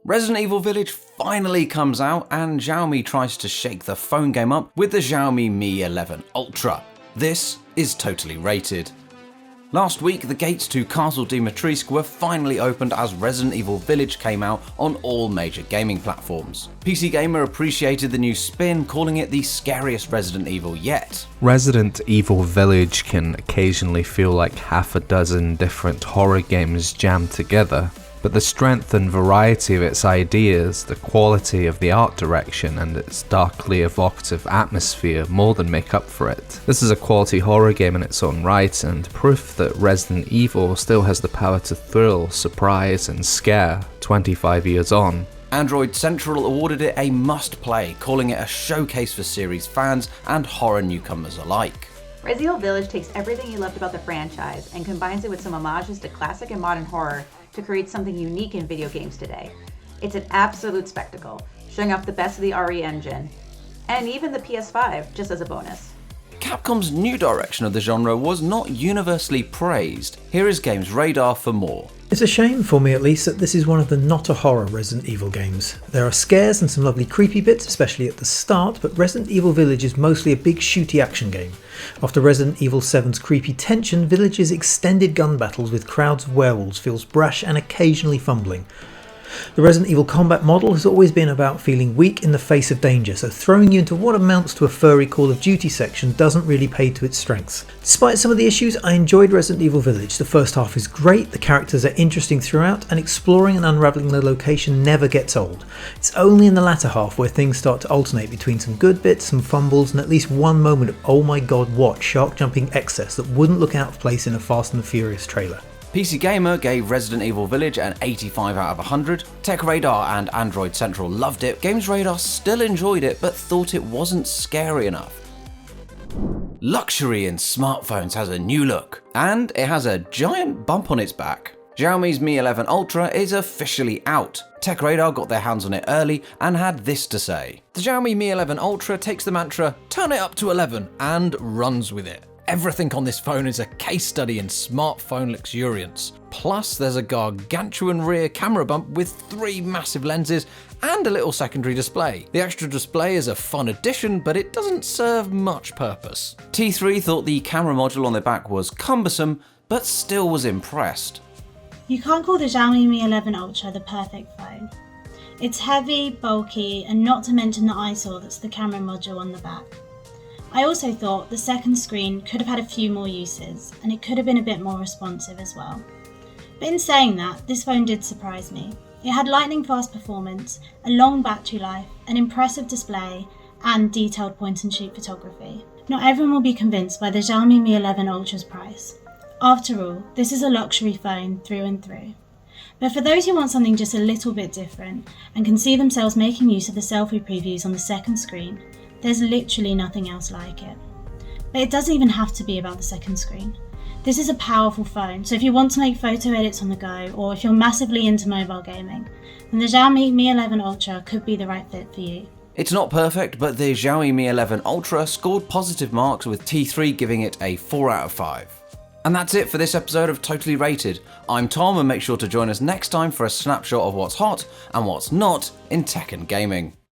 Resident Evil Village finally comes out and Xiaomi tries to shake the phone game up with the Xiaomi Mi 11 Ultra. This is totally rated. Last week, the gates to Castle Dimitrescu were finally opened as Resident Evil Village came out on all major gaming platforms. PC Gamer appreciated the new spin, calling it the scariest Resident Evil yet. Resident Evil Village can occasionally feel like half a dozen different horror games jammed together, but the strength and variety of its ideas, the quality of the art direction, and its darkly evocative atmosphere more than make up for it. This is a quality horror game in its own right, and proof that Resident Evil still has the power to thrill, surprise, and scare 25 years on. Android Central awarded it a must-play, calling it a showcase for series fans and horror newcomers alike. Resident Evil Village takes everything you loved about the franchise and combines it with some homages to classic and modern horror to create something unique in video games today. It's an absolute spectacle, showing off the best of the RE engine, and even the PS5, just as a bonus. Capcom's new direction of the genre was not universally praised. Here is Games Radar for more. It's a shame, for me at least, that this is one of the not-a-horror Resident Evil games. There are scares and some lovely creepy bits, especially at the start, but Resident Evil Village is mostly a big shooty action game. After Resident Evil 7's creepy tension, Village's extended gun battles with crowds of werewolves feels brash and occasionally fumbling. The Resident Evil combat model has always been about feeling weak in the face of danger, so throwing you into what amounts to a furry Call of Duty section doesn't really play to its strengths. Despite some of the issues, I enjoyed Resident Evil Village. The first half is great, the characters are interesting throughout, and exploring and unravelling the location never gets old. It's only in the latter half where things start to alternate between some good bits, some fumbles, and at least one moment of oh my god what shark jumping excess that wouldn't look out of place in a Fast and the Furious trailer. PC Gamer gave Resident Evil Village an 85 out of 100, Tech Radar and Android Central loved it, Games Radar still enjoyed it but thought it wasn't scary enough. Luxury in smartphones has a new look, and it has a giant bump on its back. Xiaomi's Mi 11 Ultra is officially out. Tech Radar got their hands on it early and had this to say. The Xiaomi Mi 11 Ultra takes the mantra, turn it up to 11, and runs with it. Everything on this phone is a case study in smartphone luxuriance. Plus, there's a gargantuan rear camera bump with 3 massive lenses and a little secondary display. The extra display is a fun addition, but it doesn't serve much purpose. T3 thought the camera module on the back was cumbersome, but still was impressed. You can't call the Xiaomi Mi 11 Ultra the perfect phone. It's heavy, bulky, and not to mention the eyesore that's the camera module on the back. I also thought the second screen could have had a few more uses, and it could have been a bit more responsive as well. But in saying that, this phone did surprise me. It had lightning fast performance, a long battery life, an impressive display, and detailed point and shoot photography. Not everyone will be convinced by the Xiaomi Mi 11 Ultra's price. After all, this is a luxury phone through and through. But for those who want something just a little bit different, and can see themselves making use of the selfie previews on the second screen, there's literally nothing else like it. But it doesn't even have to be about the second screen. This is a powerful phone, so if you want to make photo edits on the go, or if you're massively into mobile gaming, then the Xiaomi Mi 11 Ultra could be the right fit for you. It's not perfect, but the Xiaomi Mi 11 Ultra scored positive marks with T3 giving it a 4 out of 5. And that's it for this episode of Totally Rated. I'm Tom, and make sure to join us next time for a snapshot of what's hot and what's not in tech and gaming.